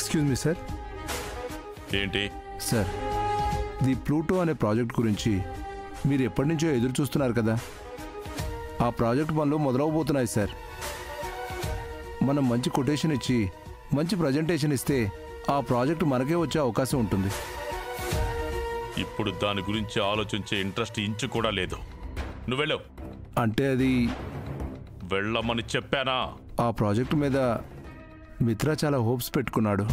Excuse me sir. ఏంటి sir, the Pluto అనే project గురించి మీరు ఎప్పటి నుంచో ఎదురు చూస్తున్నారు కదా, ఆ ప్రాజెక్ట్ పనులు మొదలవబోతున్నాయి సార్. మనం మంచి కొటేషన్ ఇచ్చి మంచి ప్రజెంటేషన్ ఇస్తే ఆ ప్రాజెక్ట్ మనకే వచ్చే అవకాశం ఉంటుంది. ఇప్పుడు దాని గురించి ఆలోచించే ఇంట్రెస్ట్ ఇంచు కూడా లేదు. నువ్వు వెళ్ళవు. అంటే అది వెళ్ళమని చెప్పానా? ఆ ప్రాజెక్ట్ మీద మిత్ర చాలా హోప్స్ పెట్టుకున్నాడు.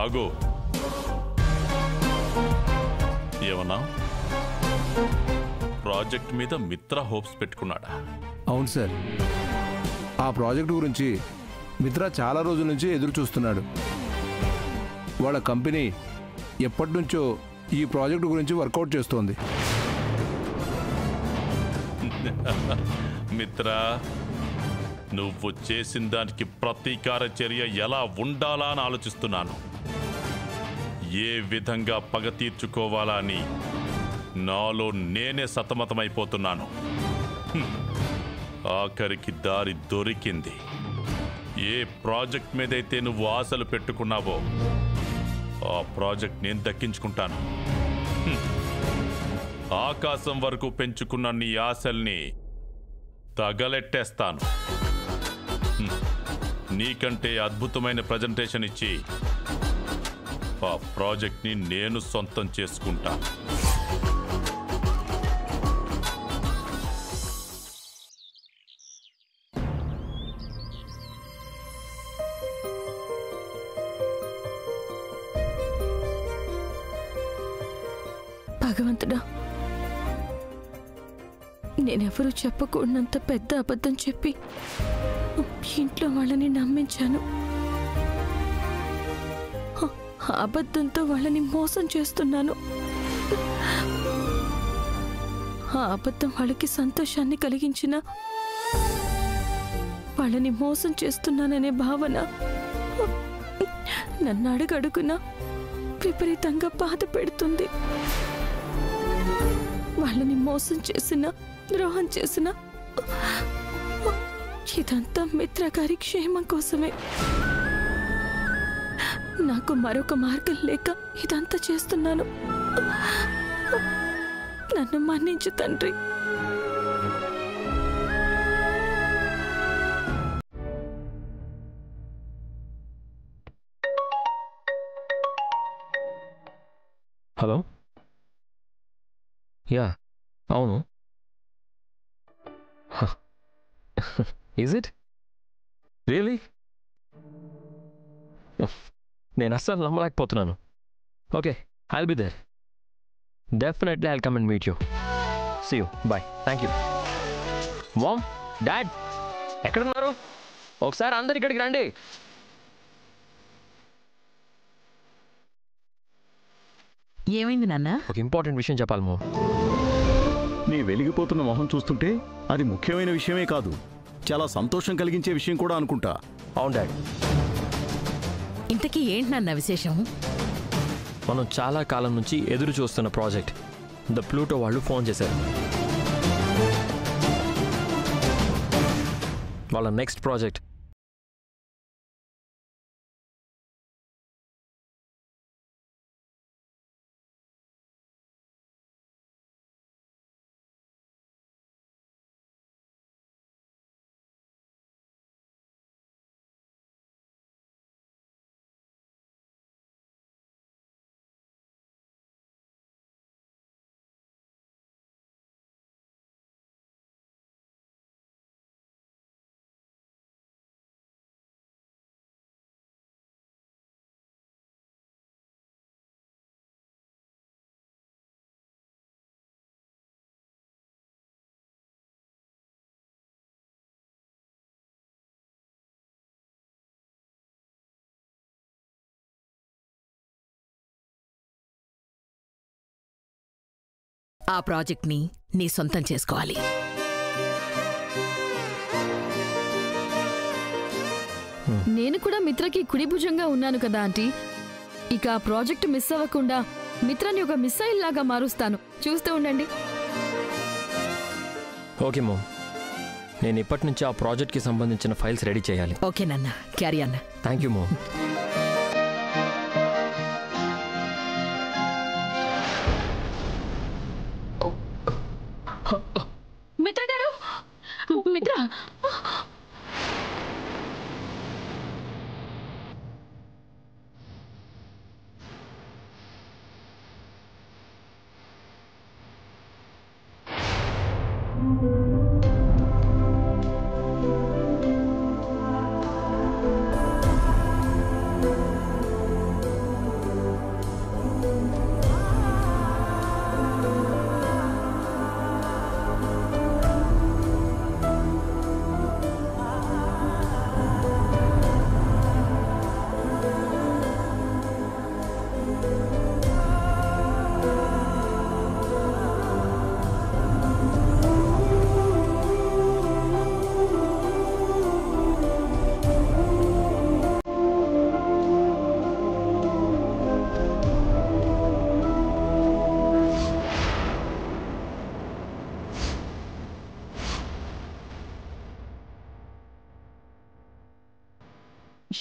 ఆగు. ఏమన్నా? ప్రాజెక్ట్ మీద మిత్ర హోప్స్ పెట్టుకున్నాడా? అవును సార్, ఆ ప్రాజెక్ట్ గురించి మిత్ర చాలా రోజుల నుంచి ఎదురు చూస్తున్నాడు. వాళ్ళ కంపెనీ ఎప్పటి నుంచో ఈ ప్రాజెక్ట్ గురించి వర్కౌట్ చేస్తోంది. మిత్ర, నువ్వు చేసిన దానికి ప్రతీకార చర్య ఎలా ఉండాలా అని ఆలోచిస్తున్నాను. ఏ విధంగా పగ తీర్చుకోవాలా అని నాలో నేనే సతమతమైపోతున్నాను. ఆఖరికి దారి దొరికింది. ఏ ప్రాజెక్ట్ మీదైతే నువ్వు ఆశలు పెట్టుకున్నావో ఆ ప్రాజెక్ట్ నేను దక్కించుకుంటాను. ఆకాశం వరకు పెంచుకున్న నీ ఆశల్ని తగలెట్టేస్తాను. నీకంటే అద్భుతమైన ప్రజెంటేషన్ ఇచ్చి ఆ ప్రాజెక్ట్ని నేను సొంతం చేసుకుంటా. భగవంతుడా, నేనెవరూ చెప్పకూడనంత పెద్ద అబద్ధం చెప్పి ఇంట్లో వాళ్ళని నమ్మించాను. అబద్ధంతో వాళ్ళని మోసం చేస్తున్నాను. ఆ అబద్ధం వాళ్ళకి సంతోషాన్ని కలిగించిన వాళ్ళని మోసం చేస్తున్నాననే భావన నన్ను అడుగడుగునా విపరీతంగా బాధ పెడుతుంది. వాళ్ళని మోసం చేసిన, ద్రోహం చేసిన ఇదంతా మిత్ర గారి క్షేమం కోసమే. నాకు మరొక మార్గం లేక ఇదంతా చేస్తున్నాను. నన్ను మన్నించు తండ్రి. హలో, యా అవును. Is it really? నేను అస్సలు నమ్మలేకపోతున్నాను. Okay, I will be there. Definitely I will come and meet you. See you, bye, thank you. Mom, dad ఎక్కడున్నారు? ఒకసారి అందరు ఇక్కడికి రండి. ఏమైంది నాన్న? ఒక ఇంపార్టెంట్ విషయం చెప్పాలి మామ్. నీ వెలిగిపోతున్న మొహం చూస్తుంటే అది ముఖ్యమైన విషయమే కాదు, చాలా సంతోషం కలిగించే విషయం కూడా అనుకుంటా. అవును డాడ్. ఇంతకీ ఏంటి నాన్న విశేషం? మనం చాలా కాలం నుంచి ఎదురు చూస్తున్న ప్రాజెక్ట్ ద ప్లూటో వాళ్ళు ఫోన్ చేశారు. వాళ్ళ నెక్స్ట్ ప్రాజెక్ట్ ఆ ప్రాజెక్ట్ని నీ సొంతం చేసుకోవాలి. నేను కూడా మిత్రకి కుడి భుజంగా ఉన్నాను కదా ఆంటీ. ఇక ఆ ప్రాజెక్ట్ మిస్ అవ్వకుండా మిత్రని ఒక మిస్సైల్ లాగా మారుస్తాను. చూస్తూ ఉండండి. ఓకే మామ్, నేను ఇప్పటి నుంచి ఆ ప్రాజెక్ట్కి సంబంధించిన ఫైల్స్ రెడీ చేయాలి. ఓకే నాన్న, క్యారీ అన్న. Thank you mom. మిత్ర గారు, మిత్ర,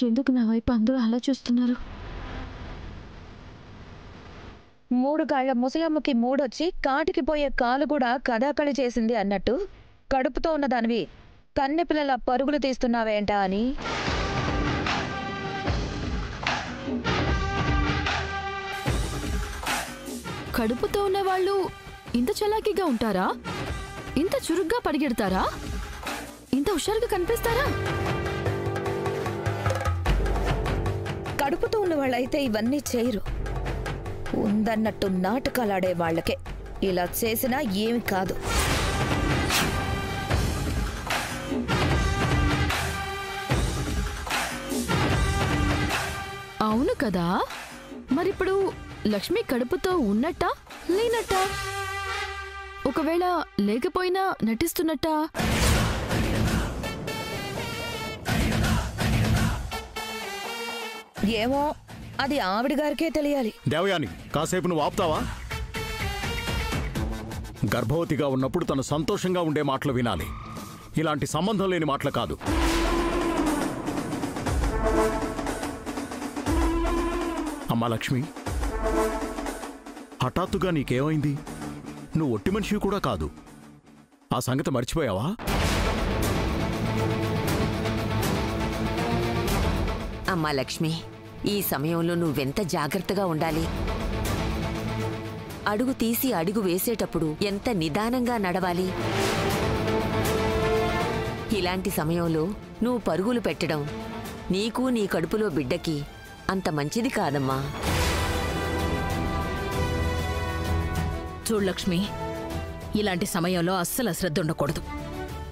ఎందుకు నా వైపు అందరూ అలా చూస్తున్నారు? 3 కాళ్ళ ముసలమ్మకి మూడొచ్చి కాటికి పోయే కాలు కూడా కదాకళి చేసింది అన్నట్టు కడుపుతో ఉన్న దానివి కన్నెపిల్లల పరుగులు తీస్తున్నావేంటా అని. కడుపుతో ఉన్న వాళ్ళు ఇంత చలాకీగా ఉంటారా? ఇంత చురుగ్గా పరిగెడతారా? ఇంత హుషారుగా కనిపిస్తారా? కడుపుతో ఉన్న వాళ్ళైతే ఇవన్నీ చేయరు. ఉందన్నట్టు నాటకాలాడే వాళ్ళకే ఇలా చేసినా ఏమి కాదు. అవును కదా, మరిప్పుడు లక్ష్మి కడుపుతో ఉన్నట్టా లేనట్టా? ఒకవేళ లేకపోయినా నటిస్తున్నట్టా? ఏమో, అది ఆవిడ గారికే తెలియాలి. దేవయాని, కాసేపు నువ్వు ఆపుతావా? గర్భవతిగా ఉన్నప్పుడు తను సంతోషంగా ఉండే మాటలు వినాలి, ఇలాంటి సంబంధం లేని మాటలు కాదు. అమ్మా లక్ష్మి, హఠాత్తుగా నీకేమైంది? నువ్వు ఒట్టి మనిషి కూడా కాదు. ఆ సంగతి మర్చిపోయావా? అమ్మా లక్ష్మి, ఈ సమయంలో నువ్వెంత జాగ్రత్తగా ఉండాలి. అడుగు తీసి అడుగు వేసేటప్పుడు ఎంత నిదానంగా నడవాలి. ఇలాంటి సమయంలో నువ్వు పరుగులు పెట్టడం నీకు నీ కడుపులో బిడ్డకి అంత మంచిది కాదమ్మా. చూడు లక్ష్మి, ఇలాంటి సమయంలో అస్సలు అశ్రద్ధ ఉండకూడదు.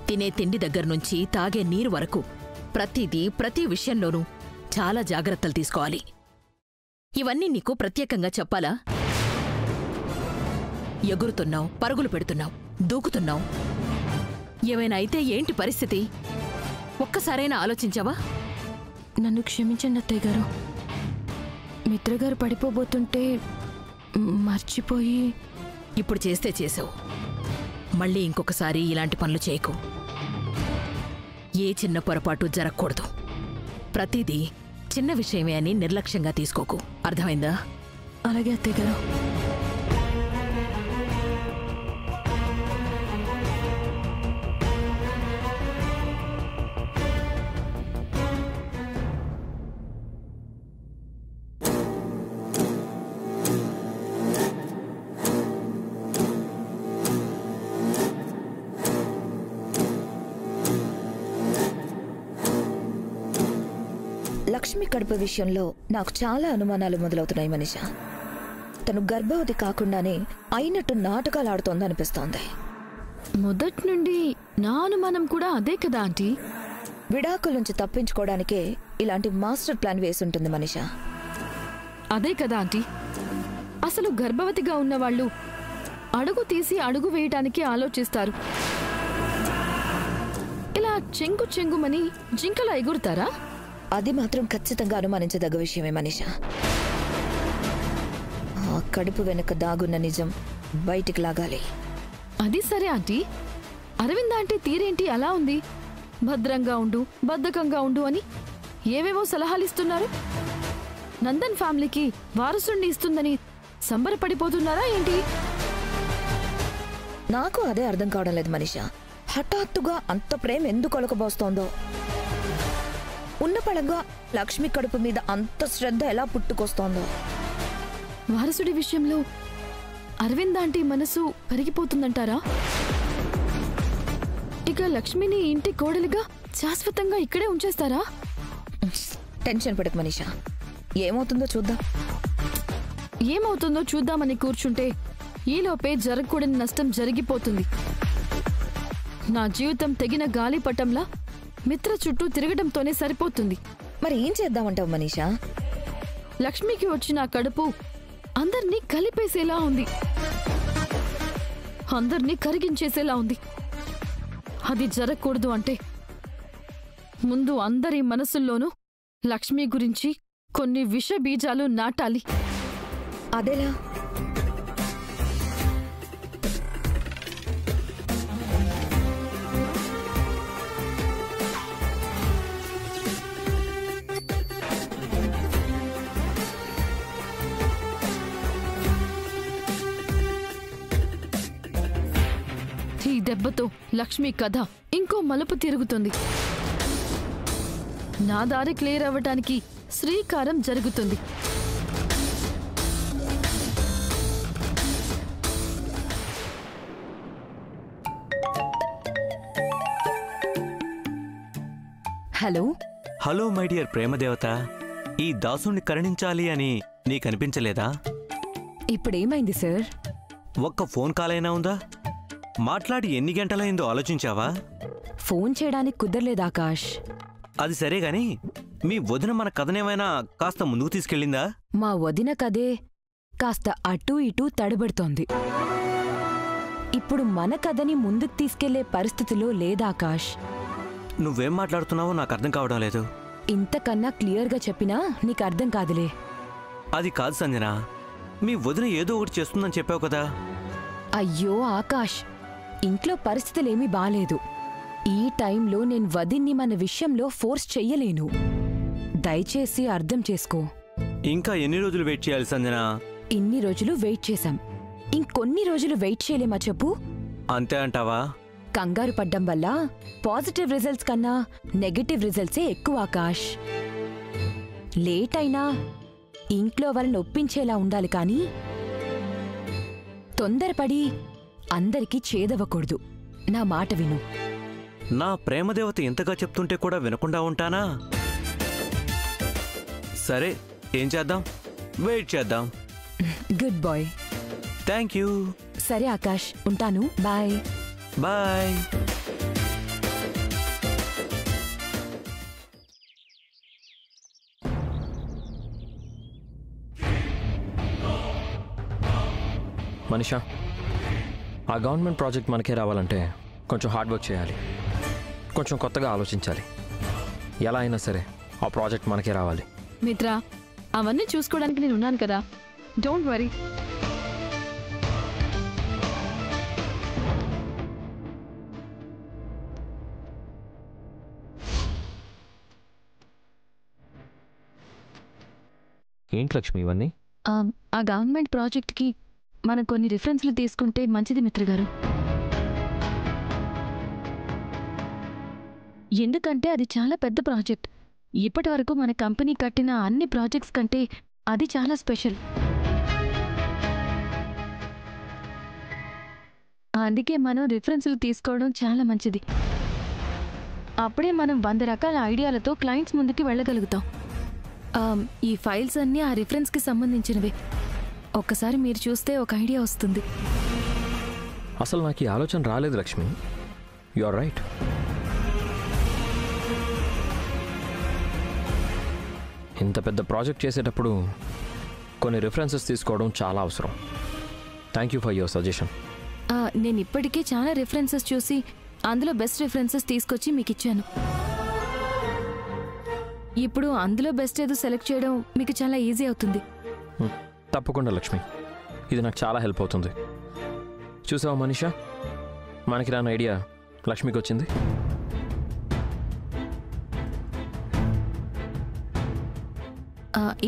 తినే తిండి దగ్గర నుంచి తాగే నీరు వరకు ప్రతి విషయంలోనూ చాలా జాగ్రత్తలు తీసుకోవాలి. ఇవన్నీ నీకు ప్రత్యేకంగా చెప్పాలా? ఎగురుతున్నావు, పరుగులు పెడుతున్నావు, దూకుతున్నావు. ఏమైనా అయితే ఏంటి పరిస్థితి? ఒక్కసారైనా ఆలోచించావా? నన్ను క్షమించండి అత్తయ్య గారు. మిత్రగారు పడిపోబోతుంటే మర్చిపోయి. ఇప్పుడు చేస్తే చేసావు, మళ్ళీ ఇంకొకసారి ఇలాంటి పనులు చేయకు. ఏ చిన్న పొరపాటు జరగకూడదు. ప్రతిదీ చిన్న విషయమే అని నిర్లక్ష్యంగా తీసుకోకు, అర్థమైందా? అలాగే అత్తయ్య గారు. లక్ష్మి కడుపు విషయంలో నాకు చాలా అనుమానాలు మొదలవుతున్నాయి మనిషా. తను గర్భవతి కాకుండానే అయినట్టు నాటకాలు ఆడుతోందనిపిస్తోంది. మొదటి నుండి నా అనుమానం కూడా అదే కదా ఆంటీ. విడాకుల నుంచి తప్పించుకోవడానికే ఇలాంటి మాస్టర్ ప్లాన్ వేసుంటుంది మనిషా. అదే కదా ఆంటీ, అసలు గర్భవతిగా ఉన్నవాళ్ళు అడుగు తీసి అడుగు వేయటానికి ఆలోచిస్తారు. ఇలా చెంగు చెంగుమని జింకలా ఎగురుతారా? అది మాత్రం ఖచ్చితంగా అనుమానించదగ్గ విషయమే మనిషా. ఆ కడుపు వెనుక దాగున్న నిజం బయటికి లాగాలి. అది సరే ఆంటీ, అరవింద్ అంటే తీరేంటి అలా ఉంది? భద్రంగా ఉండు, బద్ధకంగా ఉండు అని ఏవేవో సలహాలు ఇస్తున్నారు. నందన్ ఫ్యామిలీకి వారసుడిని ఇస్తుందని సంబరపడిపోతున్నారా ఏంటి? నాకు అదే అర్థం కావడం లేదు మనీషా. హఠాత్తుగా అంత ప్రేమ ఎందుకు ఒలకబోస్తోందో. ఉన్నపళంగా లక్ష్మి కడుపు మీద అంత శ్రద్ధ ఎలా పుట్టుకొస్తోందో. వారసుడి విషయంలో అరవింద్ ఆంటీ మనసు కరిగిపోతుందంటారా? ఇక లక్ష్మిని ఇంటి కోడలిగా శాశ్వతంగా ఇక్కడే ఉంచేస్తారా? టెన్షన్ పడకు మనీషా, ఏమవుతుందో చూద్దాం. ఏమవుతుందో చూద్దామని కూర్చుంటే ఈలోపే జరగకూడని నష్టం జరిగిపోతుంది. నా జీవితం తెగిన గాలిపటంలా మిత్ర చుట్టూ తిరగడంతోనే సరిపోతుంది. మరి ఏం చేద్దామంటావు మనీషా? లక్ష్మికి వచ్చిన కడుపు అందర్నీ కలిపేసేలా ఉంది, అందర్నీ కరిగించేసేలా ఉంది. అది జరగకూడదు అంటే ముందు అందరి మనసుల్లోనూ లక్ష్మి గురించి కొన్ని విష బీజాలు నాటాలి. అదేలా? ఈ దెబ్బతో లక్ష్మి కథ ఇంకో మలుపు తిరుగుతుంది. నా దారి క్లియర్ అవ్వటానికి శ్రీకారం జరుగుతుంది. హలో హలో మై డియర్ ప్రేమదేవత, ఈ దాసుని కరుణించాలి అని నీకనిపించలేదా? ఇప్పుడేమైంది సార్? ఒక్క ఫోన్ కాల్ అయినా ఉందా? మాట్లాడి ఎన్ని గంటలైందో ఆలోచించావా? ఫోన్ చేయడానికి కుదరలేదు ఆకాష్. అది సరే గాని మీ వదిన మన కథనేమైనా కాస్త ముందుకు తీసుకెళ్ళిందా? మా వదిన కదే కాస్త అటూ ఇటూ తడబడుతోంది. ఇప్పుడు మన కథని ముందుకు తీసుకెళ్లే పరిస్థితిలో లేదాకాష్. నువ్వేం మాట్లాడుతున్నావో నాకు అర్థం కావడం లేదు. ఇంతకన్నా క్లియర్గా చెప్పినా నీకు అర్థం కాదులే. అది కాదు సంజన, మీ వదిన ఏదో ఒకటి చేస్తుందని చెప్పావు కదా. అయ్యో ఆకాష్, ఇంట్లో పరిస్థితులేమీ బాలేదు. ఈ టైంలో నేను వదిన్ని మన విషయంలో ఫోర్స్ చెయ్యలేను. దయచేసి అర్థం చేసుకో. ఇంకా ఎన్ని రోజులు వెయిట్ చేయాలి సంజన? ఇన్ని రోజులు వెయిట్ చేశాం, ఇంకొన్ని రోజులు వెయిట్ చేయలేమా చెప్పు? అంతే అంటావా? కంగారు పడ్డం వల్ల పాజిటివ్ రిజల్ట్స్ కన్నా నెగటివ్ రిజల్ట్సే ఎక్కువ ఆకాష్. లేట్ అయినా ఇంట్లో వాళ్ళని ఒప్పించేలా ఉండాలి కానీ తొందరపడి అందరికీ చేదవ్వకూడదు. నా మాట విను. నా ప్రేమదేవత ఎంతగా చెప్తుంటే కూడా వినకుండా ఉంటానా? సరే, ఏం చేద్దాం? వెయిట్ చేద్దాం. Good boy. Thank you. సరే ఆకాష్, ఉంటాను. Bye bye. మనీషా, ఆ గవర్నమెంట్ ప్రాజెక్ట్ మనకే రావాలంటే కొంచెం హార్డ్ వర్క్ చేయాలి, కొంచెం కొత్తగా ఆలోచించాలి. ఎలా అయినా సరే ఆ ప్రాజెక్ట్ మనకే రావాలి. మిత్ర, అవన్నీ చూసుకోవడానికి నేను ఉన్నాను కదా, డోంట్ వరీ. ఏంటి లక్ష్మి ఇవన్నీ? ఆ గవర్నమెంట్ ప్రాజెక్ట్కి మనం కొన్ని రిఫరెన్స్లు తీసుకుంటే మంచిది మిత్ర గారు. ఎందుకంటే అది చాలా పెద్ద ప్రాజెక్ట్. ఇప్పటి వరకు మన కంపెనీ కట్టిన అన్ని ప్రాజెక్ట్స్ కంటే అది చాలా స్పెషల్. అందుకే మనం రిఫరెన్స్లు తీసుకోవడం చాలా మంచిది. అప్పుడే మనం 100 రకాల ఐడియాలతో క్లయింట్స్ ముందుకి వెళ్ళగలుగుతాం. ఈ ఫైల్స్ అన్నీ ఆ రిఫరెన్స్కి సంబంధించినవే. ఒక్కసారి మీరు చూస్తే ఒక ఐడియా వస్తుంది. అసలు నాకు ఈ ఆలోచన రాలేదు లక్ష్మి. You are right. ఇంత పెద్ద ప్రాజెక్ట్ చేసేటప్పుడు కొన్ని రిఫరెన్సెస్ తీసుకోవడం చాలా అవసరం. Thank you for your suggestion. నేను ఇప్పటికే చాలా రిఫరెన్సెస్ చూసి అందులో బెస్ట్ రిఫరెన్సెస్ తీసుకొచ్చి మీకు ఇచ్చాను. ఇప్పుడు అందులో బెస్ట్ ఏదో సెలెక్ట్ చేయడం మీకు చాలా ఈజీ అవుతుంది. తప్పకుండా లక్ష్మి, ఇది నాకు చాలా హెల్ప్ అవుతుంది. చూసావా మనీషా, మనకి రాని ఐడియా లక్ష్మికి వచ్చింది?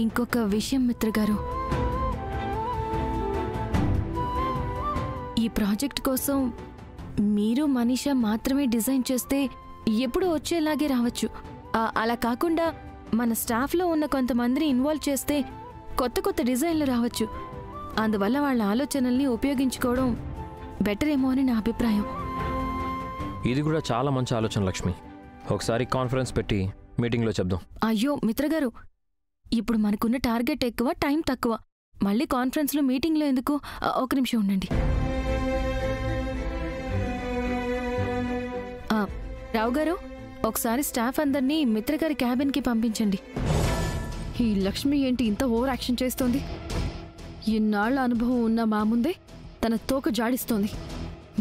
ఇంకొక విషయం మిత్ర గారు, ఈ ప్రాజెక్ట్ కోసం మీరు మనీషా మాత్రమే డిజైన్ చేస్తే ఎప్పుడూ వచ్చేలాగే రావచ్చు. అలా కాకుండా మన స్టాఫ్లో ఉన్న కొంతమందిని ఇన్వాల్వ్ చేస్తే కొత్త కొత్త డిజైన్లు రావచ్చు. అందువల్ల వాళ్ళ ఆలోచనల్ని ఉపయోగించుకోవడం బెటర్ ఏమో అని నా అభిప్రాయం. ఇది కూడా చాలా మంచి ఆలోచన లక్ష్మి. ఒకసారి కాన్ఫరెన్స్ పెట్టి మీటింగ్లో చెప్దాం. అయ్యో మిత్రగారు, ఇప్పుడు మనకున్న టార్గెట్ ఎక్కువ, టైం తక్కువ. మళ్ళీ కాన్ఫరెన్స్లో మీటింగ్లో ఎందుకు? ఒక నిమిషం ఉండండి. రావు గారు, ఒకసారి స్టాఫ్ అందరినీ మిత్రగారి క్యాబిన్కి పంపించండి. ఈ లక్ష్మి ఏంటి ఇంత ఓవర్ యాక్షన్ చేస్తోంది? ఇన్నాళ్ల అనుభవం ఉన్న మా ముందే తన తోక జాడిస్తోంది.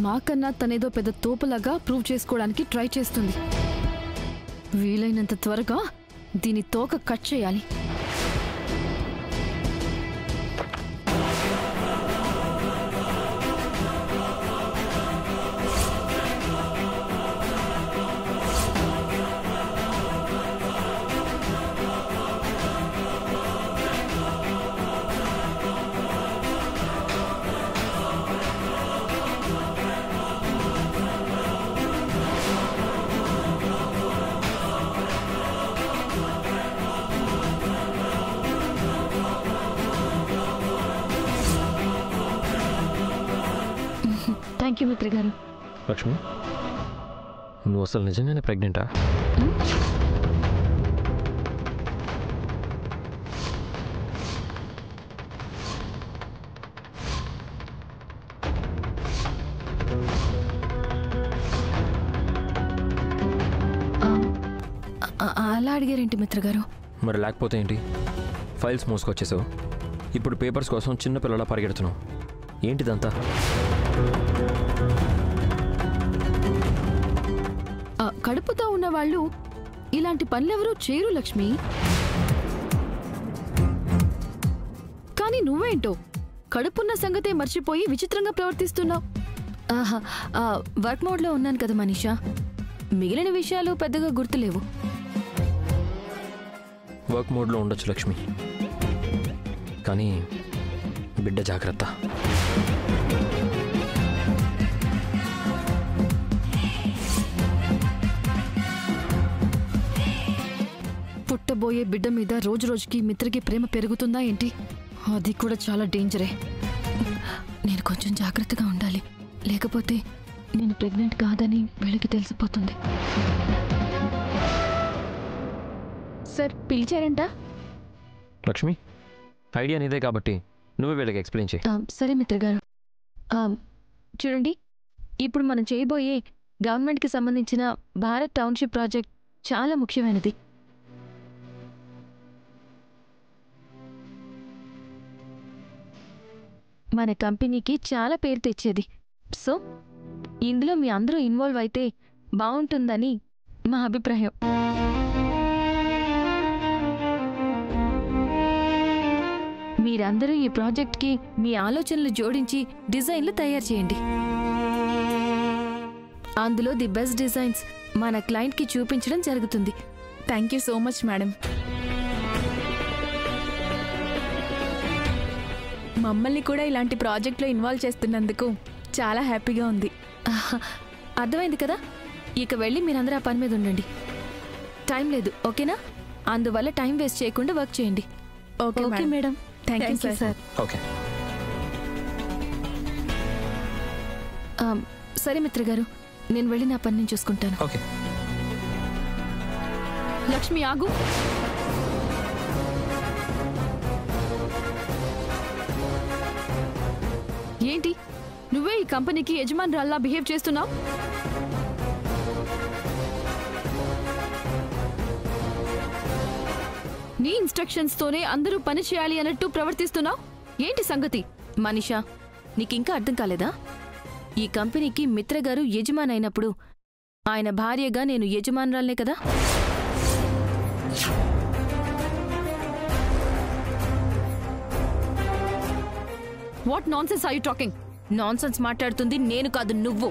మాకన్నా తనేదో పెద్ద తోపులాగా ప్రూవ్ చేసుకోవడానికి ట్రై చేస్తుంది. వీలైనంత త్వరగా దీని తోక కట్ చేయాలి. థ్యాంక్ యూ మిత్ర గారు. లక్ష్మి, నువ్వు అసలు నిజంగానే ప్రెగ్నెంటా? అలా అడిగారేంటి మిత్ర గారు? మరి లేకపోతే ఏంటి? ఫైల్స్ మోసుకొచ్చేసావు, ఇప్పుడు పేపర్స్ కోసం చిన్నపిల్లలా పరిగెడుతున్నావు. ఏంటిదంతా? కడుపుతో ఉన్నవాళ్ళు ఇలాంటి పనులెవరూ చేయరు లక్ష్మి. కానీ నువ్వేంటో కడుపున్న సంగతే మర్చిపోయి విచిత్రంగా ప్రవర్తిస్తున్నావు. ఆహా, వర్క్ మోడ్లో ఉన్నాను కదా మనీషా, మిగిలిన విషయాలు పెద్దగా గుర్తులేవు. వర్క్ మోడ్లో ఉండొచ్చు లక్ష్మి, కానీ బిడ్డ జాగ్రత్త. పుట్టబోయే బిడ్డ మీద రోజు రోజుకి మిత్రకి ప్రేమ పెరుగుతుందా ఏంటి? అది కూడా చాలా డేంజరే. నేను కొంచెం జాగ్రత్తగా ఉండాలి, లేకపోతే నేను ప్రెగ్నెంట్ కాదని వీళ్ళకి తెలిసిపోతుంది. సార్ పిలిచారంట? లక్ష్మి, ఐడియా నీదే కాబట్టి నువ్వే వీళ్ళకి ఎక్స్ప్లెయిన్ చేయి. సరే మిత్ర గారు. చూడండి, ఇప్పుడు మనం చేయబోయే గవర్నమెంట్కి సంబంధించిన భారత్ టౌన్షిప్ ప్రాజెక్ట్ చాలా ముఖ్యమైనది. మన కంపెనీకి చాలా పేరు తెచ్చేది. సో ఇందులో మీ అందరూ ఇన్వాల్వ్ అయితే బాగుంటుందని మా అభిప్రాయం. మీరందరూ ఈ ప్రాజెక్ట్కి మీ ఆలోచనలు జోడించి డిజైన్లు తయారు చేయండి. అందులో ది బెస్ట్ డిజైన్స్ మన క్లయింట్కి చూపించడం జరుగుతుంది. Thank you so much madam. మమ్మల్ని కూడా ఇలాంటి ప్రాజెక్ట్లో ఇన్వాల్వ్ చేస్తున్నందుకు చాలా హ్యాపీగా ఉంది. అర్థమైంది కదా? ఇక వెళ్ళి మీరందరూ ఆ పని మీద ఉండండి. టైం లేదు, ఓకేనా? అందువల్ల టైం వేస్ట్ చేయకుండా వర్క్ చేయండి. Okay madam. Thank you sir. Okay. సరే మిత్ర గారు, నేను వెళ్ళి నా పని నేను చూసుకుంటాను. ఓకే. లక్ష్మి ఆగు. ఏంటి నువ్వే ఈ కంపెనీకి యజమానురాల్లా బిహేవ్ చేస్తున్నావు? నీ ఇన్స్ట్రక్షన్స్ తోనే అందరూ పని చేయాలి అన్నట్టు ప్రవర్తిస్తున్నావు. ఏంటి సంగతి? మనీషా, నీకింకా అర్థం కాలేదా? ఈ కంపెనీకి మిత్ర గారు యజమాని అయినప్పుడు ఆయన భార్యగా నేను యజమానురాలనే కదా. What nonsense are you talking? Nonsense మాట్లాడుతుంది నేను కాదు, నువ్వు.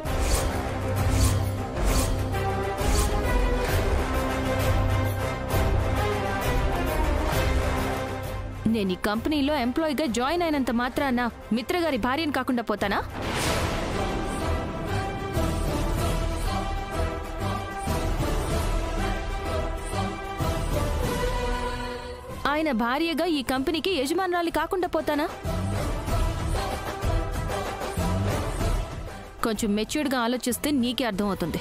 నేను ఈ కంపెనీలో ఎంప్లాయీగా జాయిన్ అయినంత మాత్రాన మిత్ర గారి భార్యను కాకుండా పోతానా? ఆయన భార్యగా ఈ కంపెనీకి యజమానురాలి కాకుండా పోతానా? కొంచెం మెచ్యూర్డ్గా ఆలోచిస్తే నీకే అర్థమవుతుంది.